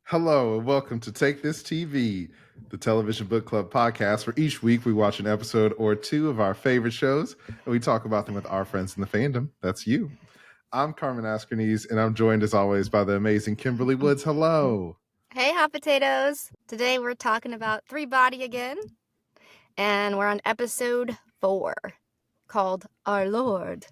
Hello and welcome to Take This TV, the television book club podcast where each week we watch an episode or two of our favorite shows and we talk about them with our friends in the fandom. That's you. I'm Carmen and I'm joined as always by the amazing Kimberly Woods. Hello. Hey, hot potatoes. Today we're talking about Three Body again, and we're on episode 4 called Our Lord.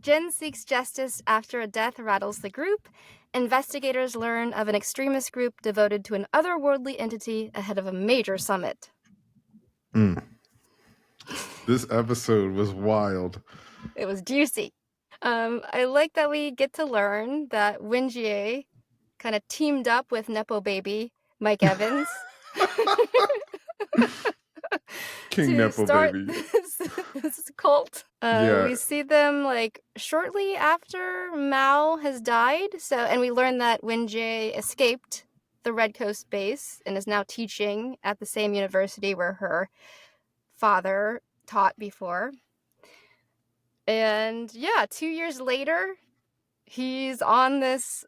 Jen seeks justice after a death rattles the group. Investigators learn of an extremist group devoted to an otherworldly entity ahead of a major summit. This episode was wild. It was juicy. I like that we get to learn that Wen Jie kind of teamed up with Nepo baby Mike Evans. King Nepo baby. This cult. We see them like shortly after Mao has died. And we learn that Wen Jie escaped the Red Coast base and is now teaching at the same university where her father taught before. And 2 years later, he's on this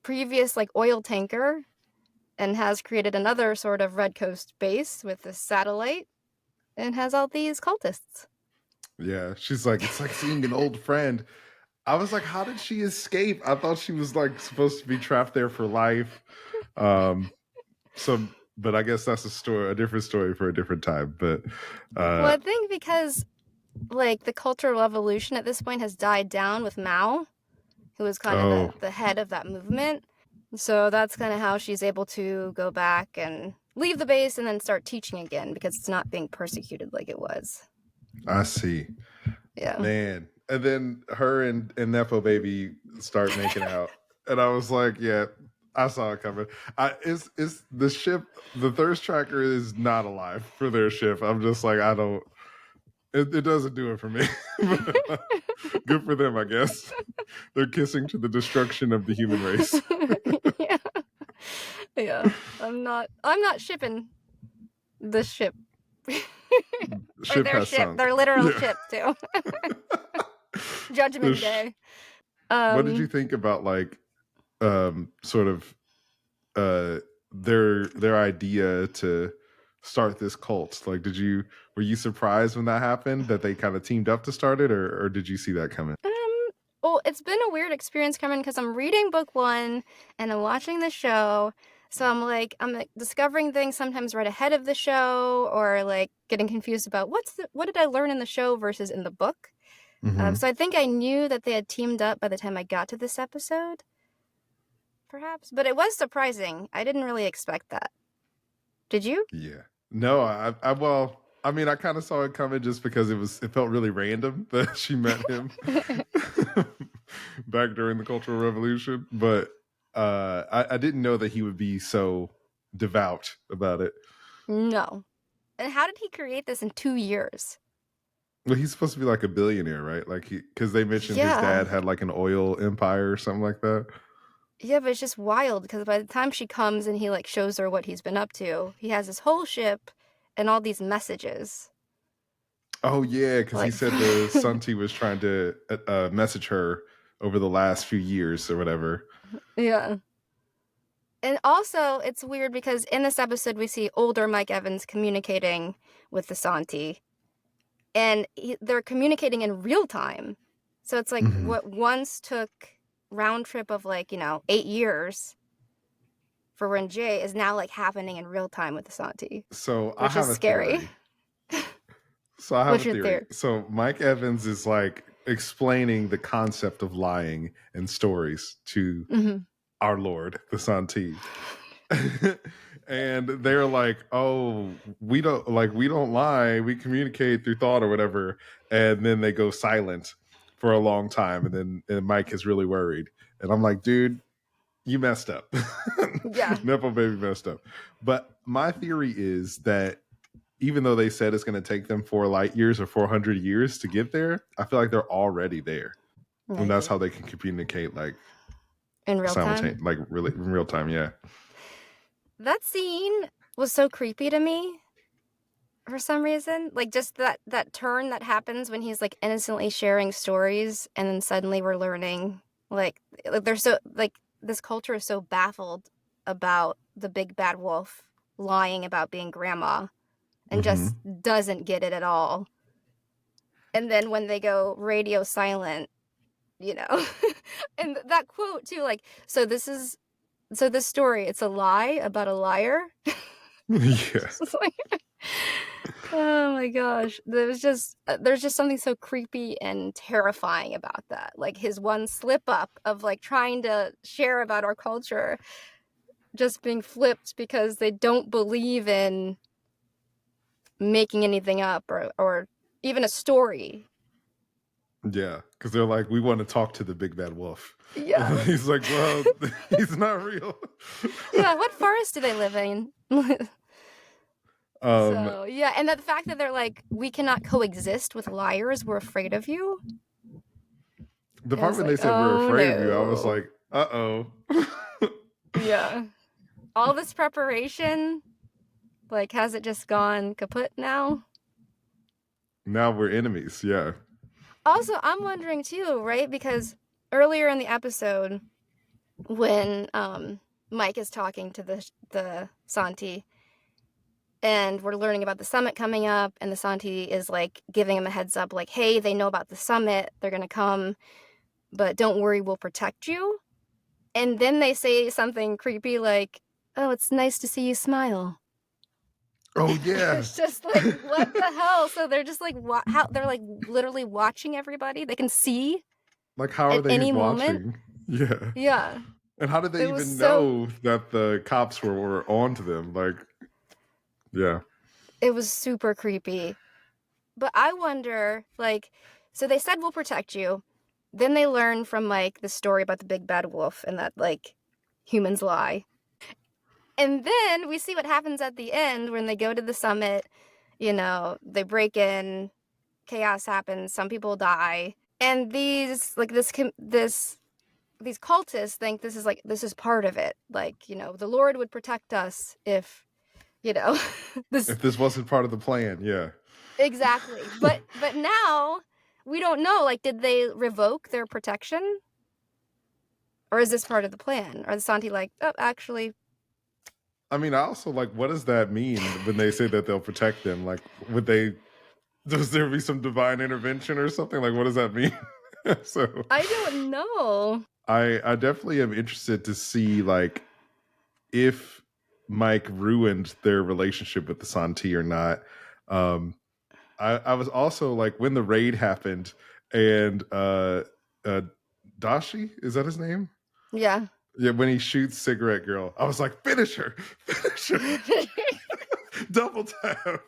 previous like oil tanker and has created another sort of Red Coast base with this satellite and has all these cultists. Yeah, she's like, it's like seeing an old friend. I was like, how did she escape? I thought she was like supposed to be trapped there for life. But I guess that's a different story for a different time. But well, I think because like the Cultural Revolution at this point has died down with Mao, who was kind of the head of that movement. So that's kind of how she's able to go back and leave the base and then start teaching again because it's not being persecuted like it was. I see. Yeah. Man. And then her and Nepo baby start making out. And I was like, yeah, I saw it coming. Is the ship, the thirst tracker is not alive for their ship. I'm just like, it doesn't do it for me. Good for them, I guess. They're kissing to the destruction of the human race. Yeah. I'm not shipping the ship. Ship their has ship, sunk. their literal ship too. Judgment Day. What did you think about like sort of their idea to start this cult? Like, were you surprised when that happened, that they kind of teamed up to start it, or did you see that coming? Well, it's been a weird experience coming because I'm reading book 1 and I'm watching the show. So I'm like discovering things sometimes right ahead of the show, or like getting confused about what did I learn in the show versus in the book. Mm-hmm. So I think I knew that they had teamed up by the time I got to this episode, perhaps. But it was surprising. I didn't really expect that. Did you? Yeah. No, I mean, I kind of saw it coming just because it felt really random that she met him back during the Cultural Revolution. But I didn't know that he would be so devout about it. No. And how did he create this in 2 years? Well, he's supposed to be like a billionaire, right? Like because they mentioned his dad had like an oil empire or something like that. Yeah, but it's just wild because by the time she comes and he like shows her what he's been up to, he has this whole ship and all these messages. Oh yeah, because he said the Santi was trying to message her over the last few years or whatever. Yeah. And also, it's weird because in this episode, we see older Mike Evans communicating with the Santi. And they're communicating in real time. So it's like what once took round trip of 8 years for Wen Jie is now like happening in real time with the Santi. So which is scary. So I have a theory. So Mike Evans is like explaining the concept of lying in stories to our Lord, the Santi. And they're like, oh, we don't lie, we communicate through thought or whatever. And then they go silent for a long time, and Mike is really worried. And I'm like, dude, you messed up. Yeah. Nepo baby messed up. But my theory is that even though they said it's going to take them 4 light years or 400 years to get there, I feel like they're already there. Maybe. And that's how they can communicate like in real time. Like really in real time, yeah. That scene was so creepy to me for some reason. Like just that turn that happens when he's like innocently sharing stories and then suddenly we're learning like they're so like this culture is so baffled about the big bad wolf lying about being grandma and just doesn't get it at all. And then when they go radio silent, you know, and that quote too, like, so this story, it's a lie about a liar. Yeah. Like, oh my gosh, there's just something so creepy and terrifying about that. Like his one slip up of like trying to share about our culture just being flipped because they don't believe in making anything up or even a story. Yeah, because they're like, we want to talk to the big bad wolf. Yeah. And he's like, well, he's not real. Yeah, what forest do they live in? So yeah, and the fact that they're like, we cannot coexist with liars, we're afraid of you. The part when they said we're afraid of you, I was like, uh-oh. Yeah. All this preparation, like, has it just gone kaput now? Now we're enemies, yeah. Also, I'm wondering too, right? Because earlier in the episode, when Mike is talking to the Santi, and we're learning about the summit coming up, and the Santi is like giving him a heads up, like, hey, they know about the summit, they're gonna come, but don't worry, we'll protect you. And then they say something creepy like, oh, it's nice to see you smile. Oh yeah. It's just like, what the hell? So they're just like, how they're like literally watching everybody. They can see. Like, how are they any watching? Moment. Yeah. And how did they even know that the cops were onto them? Like, yeah. It was super creepy. But I wonder, like, so they said we'll protect you. Then they learn from like the story about the big bad wolf and that like humans lie. And then we see what happens at the end when they go to the summit. You know, they break in, chaos happens, some people die, and these like these cultists think this is part of it. Like, you know, the Lord would protect us if, you know, if this wasn't part of the plan, yeah. Exactly. But now we don't know. Like, did they revoke their protection? Or is this part of the plan? Or the Santi like, oh, actually. I mean, I also like, what does that mean when they say that they'll protect them? Like, does there be some divine intervention or something? Like, what does that mean? So I don't know. I definitely am interested to see like if Mike ruined their relationship with the Santi or not. I was also like, when the raid happened and Dashi, is that his name? Yeah. Yeah, when he shoots Cigarette Girl, I was like, finish her. Double tap.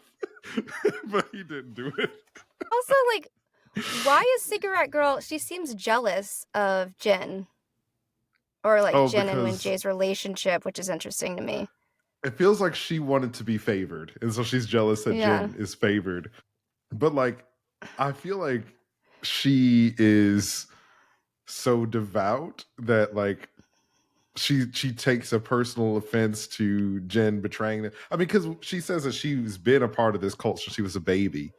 But he didn't do it. Also, like, why is Cigarette Girl, she seems jealous of Jin. Or like Jin and Wen Jie's relationship, which is interesting to me. It feels like she wanted to be favored, and so she's jealous that Jin is favored. But like, I feel like she is so devout that like she takes a personal offense to Jin betraying them. I mean, because she says that she's been a part of this cult since she was a baby.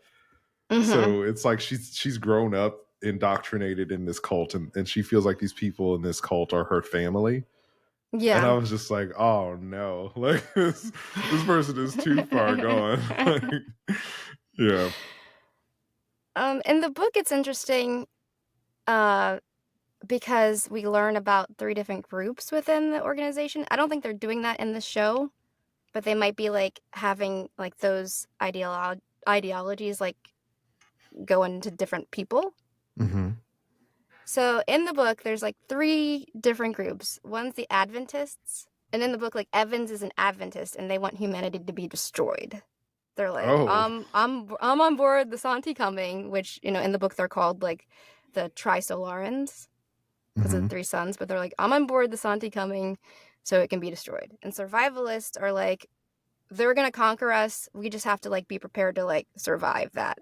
So it's like she's grown up indoctrinated in this cult, and she feels like these people in this cult are her family. Yeah. And I was just like, oh no, like this person is too far gone. Like, yeah. In the book, it's interesting because we learn about 3 different groups within the organization. I don't think they're doing that in the show, but they might be like having like those ideologies like go into different people. So in the book, there's like 3 different groups. One's the Adventists, and in the book, like Evans is an Adventist, and they want humanity to be destroyed. They're like, I'm on board the Santi coming, which, you know, in the book they're called like the Trisolarans because of the 3 sons, but they're like, I'm on board the Santi coming so it can be destroyed. And survivalists are like, they're gonna conquer us. We just have to like be prepared to like survive that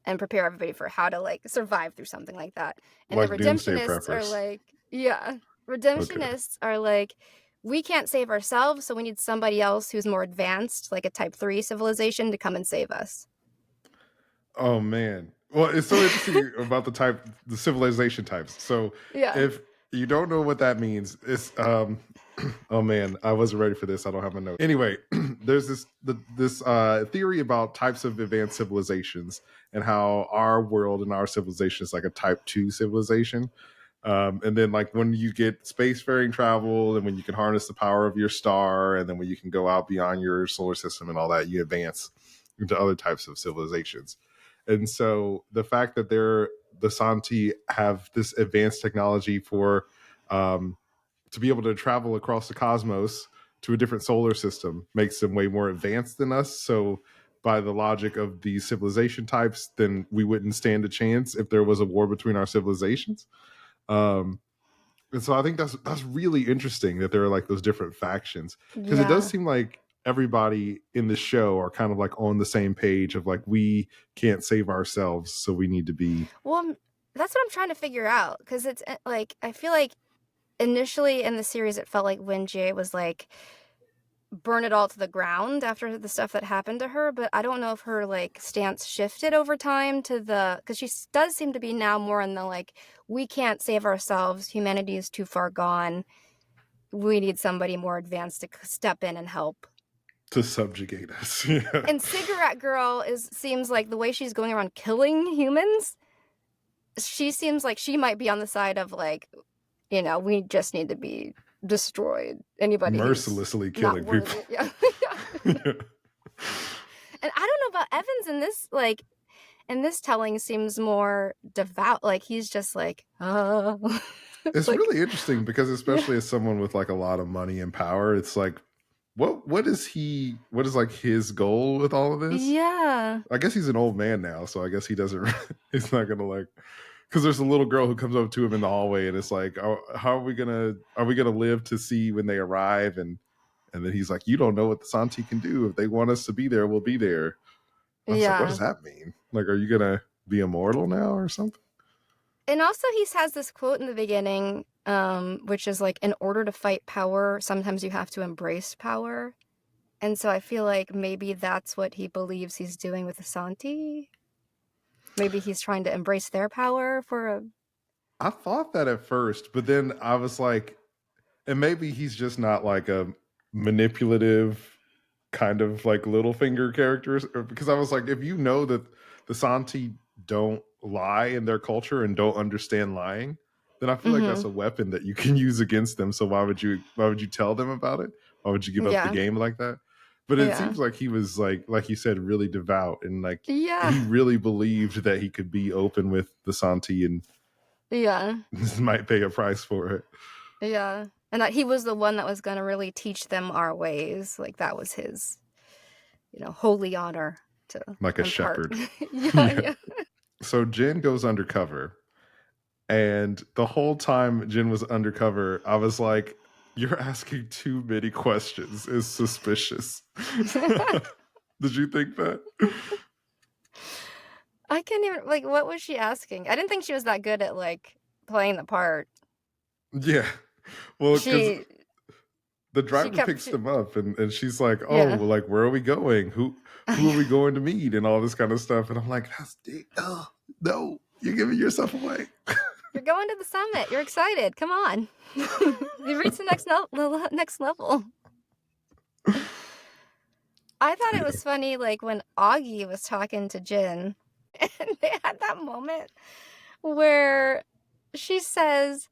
and prepare everybody for how to like survive through something like that. And like the redemptionists are like, redemptionists are like, we can't save ourselves, so we need somebody else who's more advanced, like a type 3 civilization, to come and save us. Oh man. Well, it's so interesting about the civilization types. So if You don't know what that means. It's oh man, I wasn't ready for this. I don't have my notes. Anyway, there's this theory about types of advanced civilizations and how our world and our civilization is like a type 2 civilization. And then like when you get spacefaring travel and when you can harness the power of your star and then when you can go out beyond your solar system and all that, you advance into other types of civilizations. And so the fact that the Santi have this advanced technology for to be able to travel across the cosmos to a different solar system makes them way more advanced than us. So by the logic of these civilization types, then we wouldn't stand a chance if there was a war between our civilizations. Um, and so I think that's really interesting that there are like those different factions, because it does Yeah. seem like everybody in the show are kind of like on the same page of like, we can't save ourselves, so we need to be. Well, that's what I'm trying to figure out, because it's like I feel like initially in the series it felt like Wen Jie was like burn it all to the ground after the stuff that happened to her, but I don't know if her like stance shifted over time to the, because she does seem to be now more in the like, we can't save ourselves, humanity is too far gone, we need somebody more advanced to step in and help. To subjugate us. Yeah. And Cigarette Girl seems like the way she's going around killing humans, she seems like she might be on the side of like, you know, we just need to be destroyed. Anybody mercilessly killing people. Yeah. And I don't know about Evans in this, like, in this telling seems more devout. Like he's just like, It's like, really interesting because especially as someone with like a lot of money and power, it's like, what is like his goal with all of this? Yeah. I guess he's an old man now, so I guess he doesn't. He's not gonna like, because there's a little girl who comes up to him in the hallway and it's like, oh, how are we gonna live to see when they arrive? And then he's like, you don't know what the Santi can do. If they want us to be there, we'll be there. And I was like, what does that mean? Like, are you gonna be immortal now or something? And also he has this quote in the beginning, which is like, in order to fight power, sometimes you have to embrace power. And so I feel like maybe that's what he believes he's doing with the Santi. Maybe he's trying to embrace their power for a... I thought that at first, but then I was like, and maybe he's just not like a manipulative kind of like Littlefinger characters, because I was like, if you know that the Santi don't lie in their culture and don't understand lying, then I feel like that's a weapon that you can use against them. So why would you tell them about it? Why would you give up the game like that? But it seems like he was like you said, really devout and like he really believed that he could be open with the Santi and might pay a price for it. Yeah. And that he was the one that was going to really teach them our ways. Like that was his, you know, holy honor to like a shepherd. Yeah. So Jin goes undercover, and the whole time Jin was undercover, I was like, you're asking too many questions. It's suspicious. Did you think that? I can't even, like, what was she asking? I didn't think she was that good at like playing the part. Yeah. Well, because the driver picks them up and she's like, oh, well, like, where are we going? Who are we going to meet? And all this kind of stuff. And I'm like, that's oh, no, you're giving yourself away. You're going to the summit. You're excited. Come on. You reached the next level. I thought it was funny, like, when Augie was talking to Jin, and they had that moment where she says,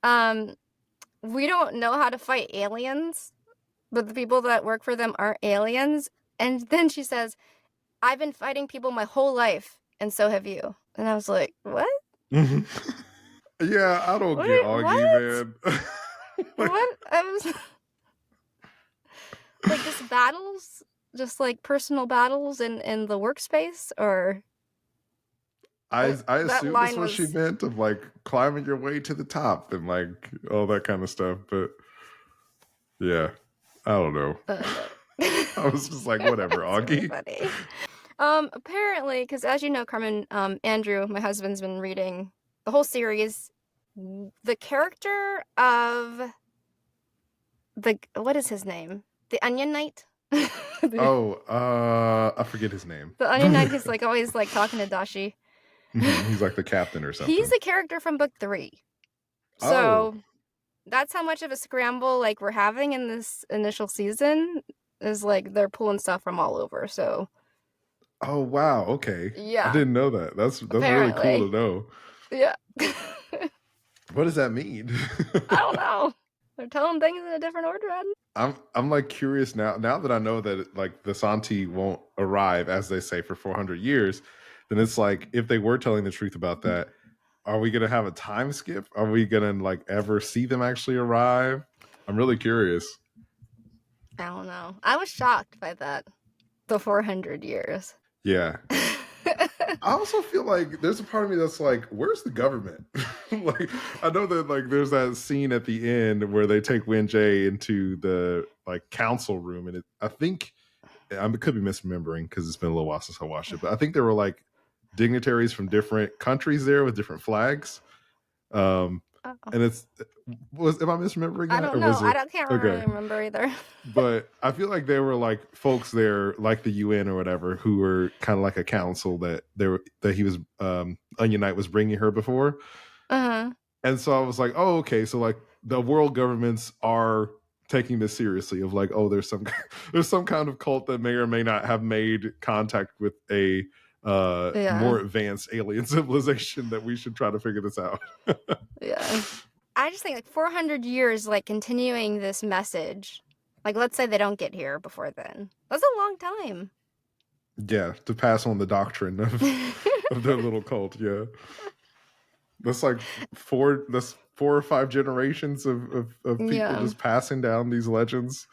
we don't know how to fight aliens, but the people that work for them aren't aliens. And then she says, I've been fighting people my whole life, and so have you. And I was like, what? Yeah, I don't get Augie, man. What? I was like, just battles? Just like personal battles in the workspace? Or I assume that's what she meant, of like climbing your way to the top and like all that kind of stuff. But yeah, I don't know. I was just like, whatever, Augie. Really apparently, because as you know, Carmen, Andrew, my husband's been reading the whole series. The character of what is his name? The Onion Knight? I forget his name. The Onion Knight is like always like talking to Dashi. He's like the captain or something. He's a character from book 3. Oh, So that's how much of a scramble like we're having in this initial season is like they're pulling stuff from all over. So oh wow. Okay, I yeah, didn't know that. That's really cool apparently. to know. Yeah. What does that mean? I don't know. They're telling things in a different order. I'm like curious now. Now that I know that like the Santi won't arrive, as they say, for 400 years, then it's like if they were telling the truth about that, are we gonna have a time skip? Are we gonna like ever see them actually arrive? I'm really curious. I don't know. I was shocked by that. The 400 years. Yeah. I also feel like there's a part of me that's like, where's the government? Like, I know that like there's that scene at the end where they take Wen Jie into the like council room, and I think I could be misremembering because it's been a little while since I watched it, but I think there were like dignitaries from different countries there with different flags. Um, Oh. and am I misremembering I that, don't or know. was it Can't okay? really remember either. But I feel like there were like folks there, like the UN or whatever, who were kind of like a council that he was Onion Knight was bringing her before, Uh-huh. and so I was like, oh, okay, so like the world governments are taking this seriously. Of like, oh, there's some there's some kind of cult that may or may not have made contact with a Yeah. more advanced alien civilization that we should try to figure this out. Yeah. I just think like 400 years, like continuing this message. Like, let's say they don't get here before then. That's a long time. Yeah, to pass on the doctrine of their little cult. Yeah, that's like four or five generations of people Yeah. just passing down these legends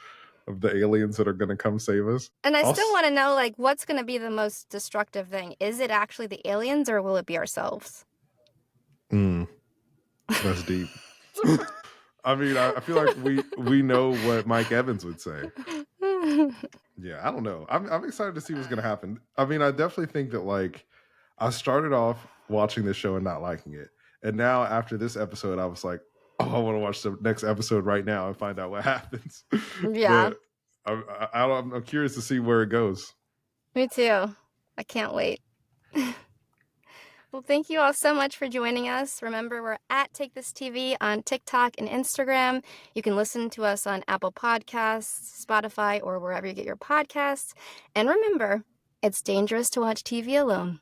of the aliens that are going to come save us. And I still want to know, like, what's going to be the most destructive thing? Is it actually the aliens or will it be ourselves? That's deep. I mean, I feel like we know what Mike Evans would say. Yeah, I don't know. I'm excited to see what's going to happen. I mean, I definitely think that like I started off watching this show and not liking it, and now after this episode, I was like, oh, I want to watch the next episode right now and find out what happens. Yeah. But I'm curious to see where it goes. Me too. I can't wait. Well, thank you all so much for joining us. Remember, we're at Take This TV on TikTok and Instagram. You can listen to us on Apple Podcasts, Spotify, or wherever you get your podcasts. And remember, it's dangerous to watch TV alone.